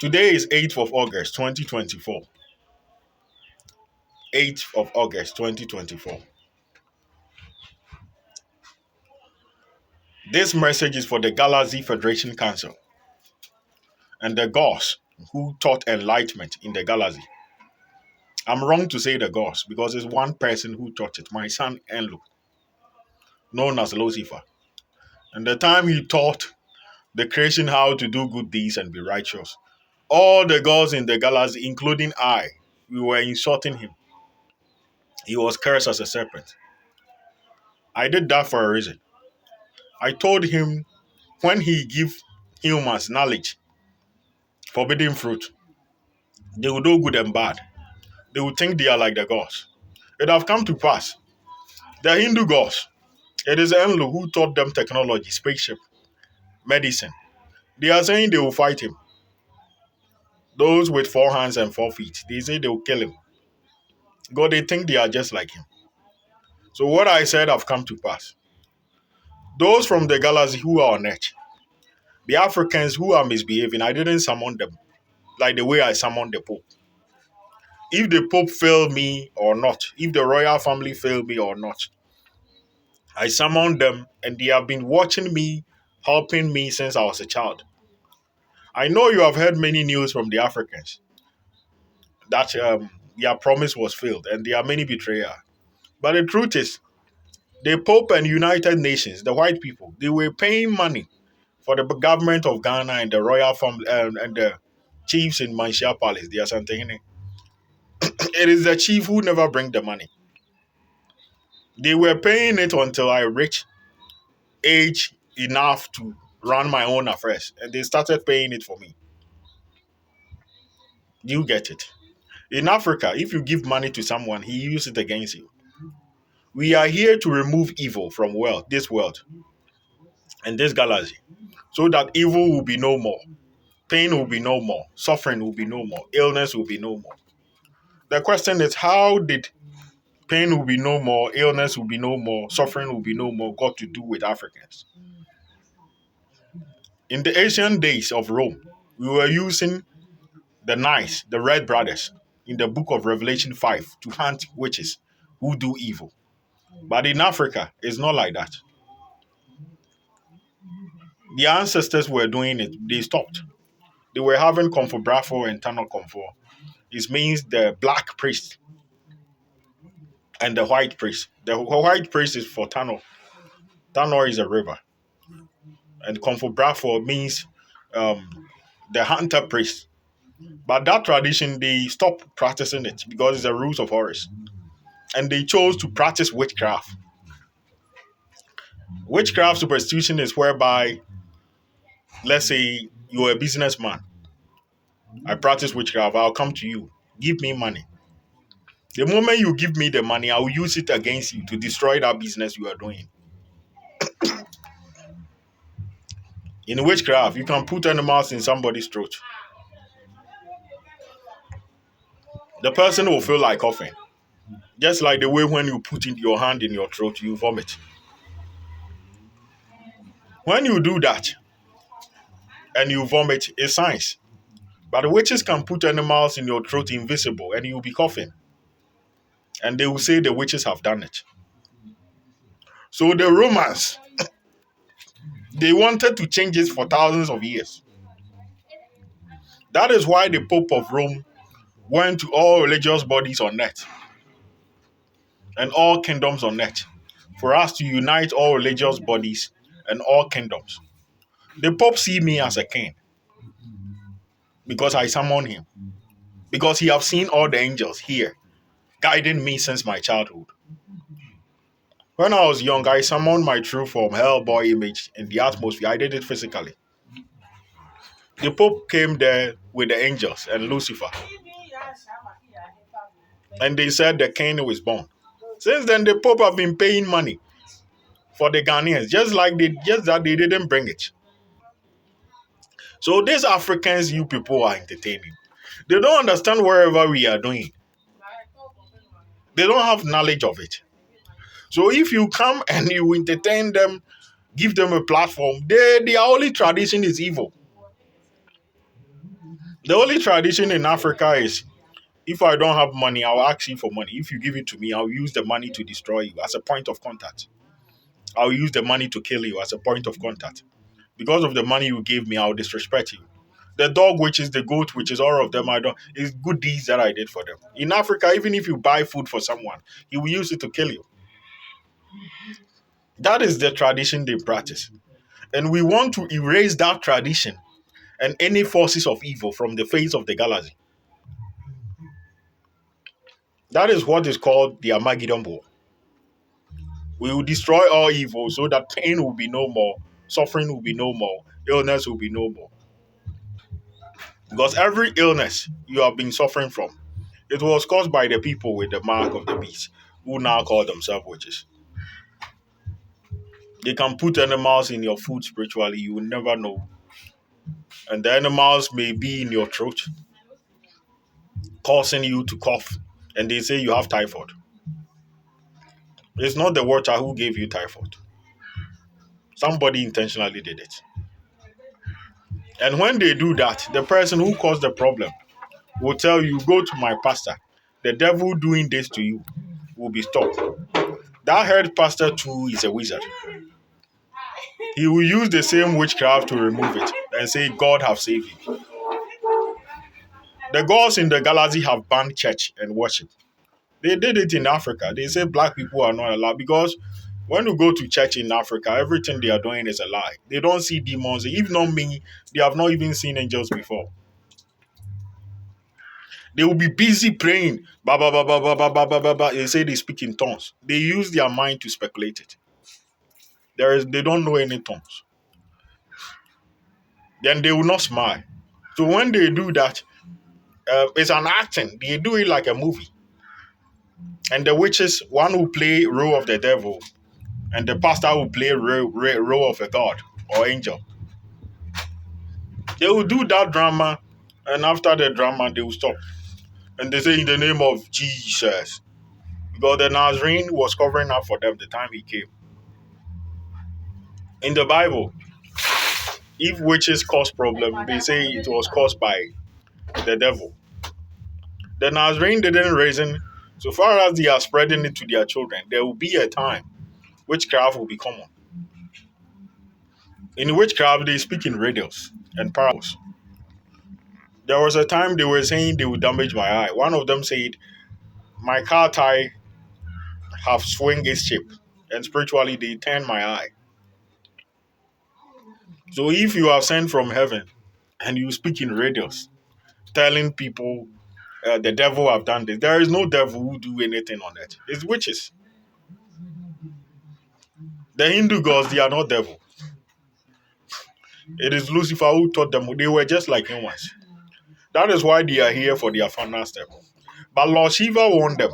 Today is 8th of August 2024. 8th of August 2024. This message is for the Galaxy Federation Council and the gods who taught enlightenment in the galaxy. I'm wrong to say the gods because it's one person who taught it, my son Enlu, known as Lucifer. And the time he taught the creation how to do good deeds and be righteous, all the gods in the galaxy, including I, we were insulting him. He was cursed as a serpent. I did that for a reason. I told him when he give humans knowledge, forbidden fruit, they will do good and bad. They will think they are like the gods. It have come to pass. The Hindu gods, it is Enlu who taught them technology, spaceship, medicine. They are saying they will fight him. Those with 4 hands and 4 feet, they say they will kill him. God, they think they are just like him. So what I said have come to pass. Those from the galaxy who are on edge, the Africans who are misbehaving, I didn't summon them like the way I summoned the Pope. If the Pope failed me or not, if the royal family failed me or not, I summoned them and they have been watching me, helping me since I was a child. I know you have heard many news from the Africans that their promise was failed and there are many betrayers. But the truth is, the Pope and United Nations, the white people, they were paying money for the government of Ghana and the royal family and the chiefs in Manshia Palace, the Asantehene. It is the chief who never bring the money. They were paying it until I reached age enough to run my own affairs, and they started paying it for me. You get it? In Africa, if you give money to someone, he uses it against you. We are here to remove evil from this world, and this galaxy, so that evil will be no more, pain will be no more, suffering will be no more, illness will be no more. The question is, how did pain will be no more, illness will be no more, suffering will be no more got to do with Africans? In the ancient days of Rome, we were using the knights, the red brothers, in the book of Revelation 5 to hunt witches who do evil. But in Africa, it's not like that. The ancestors were doing it, they stopped. They were having Comfort Brafo and Tano Comfort. It means the black priest and the white priest. The white priest is for Tano. Tano is a river. And Comfort Brafo means um, the hunter priest. But that tradition, they stopped practicing it because it's the rules of Horus. And they chose to practice witchcraft. Witchcraft superstition is whereby, let's say you're a businessman. I practice witchcraft. I'll come to you. Give me money. The moment you give me the money, I will use it against you to destroy that business you are doing. In witchcraft, you can put animals in somebody's throat. The person will feel like coughing. Just like the way when you put in your hand in your throat, you vomit. When you do that and you vomit, it's science. But the witches can put animals in your throat invisible and you'll be coughing. And they will say the witches have done it. So the Romans, they wanted to change it for thousands of years. That is why the Pope of Rome went to all religious bodies on earth and all kingdoms on earth for us to unite all religious bodies and all kingdoms. The Pope see me as a king because I summon him, because he have seen all the angels here guiding me since my childhood. When I was young, I summoned my true form, Hellboy image, in the atmosphere. I did it physically. The Pope came there with the angels and Lucifer, and they said the king was born. Since then, the Pope have been paying money for the Ghanaians, just that they didn't bring it. So these Africans you people are entertaining. They don't understand wherever we are doing. They don't have knowledge of it. So if you come and you entertain them, give them a platform, their only tradition is evil. The only tradition in Africa is if I don't have money, I'll ask you for money. If you give it to me, I'll use the money to destroy you as a point of contact. I'll use the money to kill you as a point of contact. Because of the money you gave me, I'll disrespect you. The dog, which is the goat, which is all of them, I don't. It's good deeds that I did for them. In Africa, even if you buy food for someone, he will use it to kill you. That is the tradition they practice, and we want to erase that tradition and any forces of evil from the face of the galaxy. That is what is called the Armageddon War. We will destroy all evil so that pain will be no more, suffering will be no more, illness will be no more. Because every illness you have been suffering from, it was caused by the people with the mark of the beast, who now call themselves witches. They can put animals in your food spiritually, you will never know. And the animals may be in your throat, causing you to cough. And they say you have typhoid. It's not the water who gave you typhoid. Somebody intentionally did it. And when they do that, the person who caused the problem will tell you, go to my pastor. The devil doing this to you will be stopped. That head pastor too is a wizard. He will use the same witchcraft to remove it and say, God have saved you. The gods in the galaxy have banned church and worship. They did it in Africa. They say black people are not allowed because when you go to church in Africa, everything they are doing is a lie. They don't see demons. If not me, they have not even seen angels before. They will be busy praying. Ba, ba, ba, ba, ba, ba, ba, ba, ba, ba. They say they speak in tongues. They use their mind to speculate it. They don't know any tongues. Then they will not smile. So when they do that, it's an acting. They do it like a movie. And the witches, one will play role of the devil, and the pastor will play role of a god or angel. They will do that drama, and after the drama, they will stop. And they say, in the name of Jesus. Because the Nazarene was covering up for them the time he came. In the Bible, if witches cause problem, they say it was caused by the devil. The Nazarene didn't reason. So far as they are spreading it to their children, there will be a time witchcraft will be common. In witchcraft, they speak in riddles and parables. There was a time they were saying they would damage my eye. One of them said, my car tire have swung its shape, and spiritually they turn my eye. So if you are sent from heaven and you speak in riddles, telling people the devil have done this, there is no devil who do anything on it. It's witches. The Hindu gods, they are not devil. It is Lucifer who taught them. They were just like humans. That is why they are here for their final step. But Lord Shiva warned them.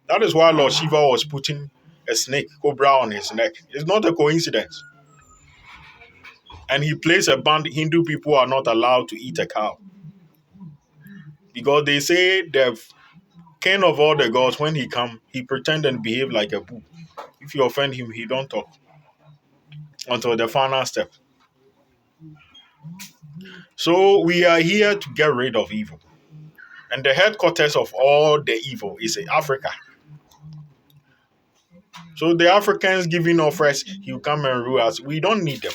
That is why Lord Shiva was putting a snake, cobra, on his neck. It's not a coincidence. And he placed a ban. Hindu people are not allowed to eat a cow. Because they say the king of all the gods, when he come, he pretend and behave like a bull. If you offend him, he don't talk until the final step. So we are here to get rid of evil. And the headquarters of all the evil is in Africa. So the Africans giving offers, he'll come and rule us. We don't need them.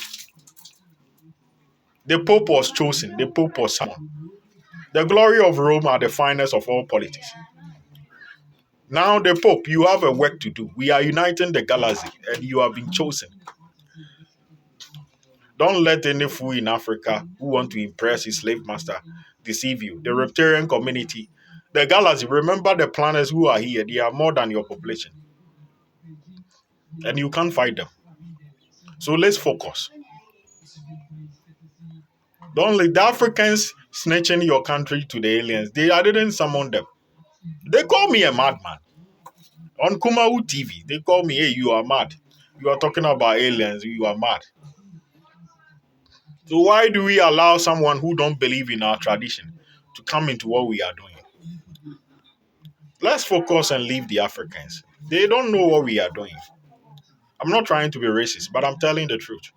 The Pope was chosen. The Pope was summoned. The glory of Rome are the finest of all politics. Now the Pope, you have a work to do. We are uniting the galaxy and you have been chosen. Don't let any fool in Africa who want to impress his slave master deceive you. The reptilian community, the galaxy, remember the planets who are here, they are more than your population. And you can't fight them. So let's focus. Don't let the Africans snatching your country to the aliens. I didn't summon them. They call me a madman. On Kumau TV, they call me, hey, you are mad. You are talking about aliens, you are mad. So why do we allow someone who don't believe in our tradition to come into what we are doing? Let's focus and leave the Africans. They don't know what we are doing. I'm not trying to be racist, but I'm telling the truth.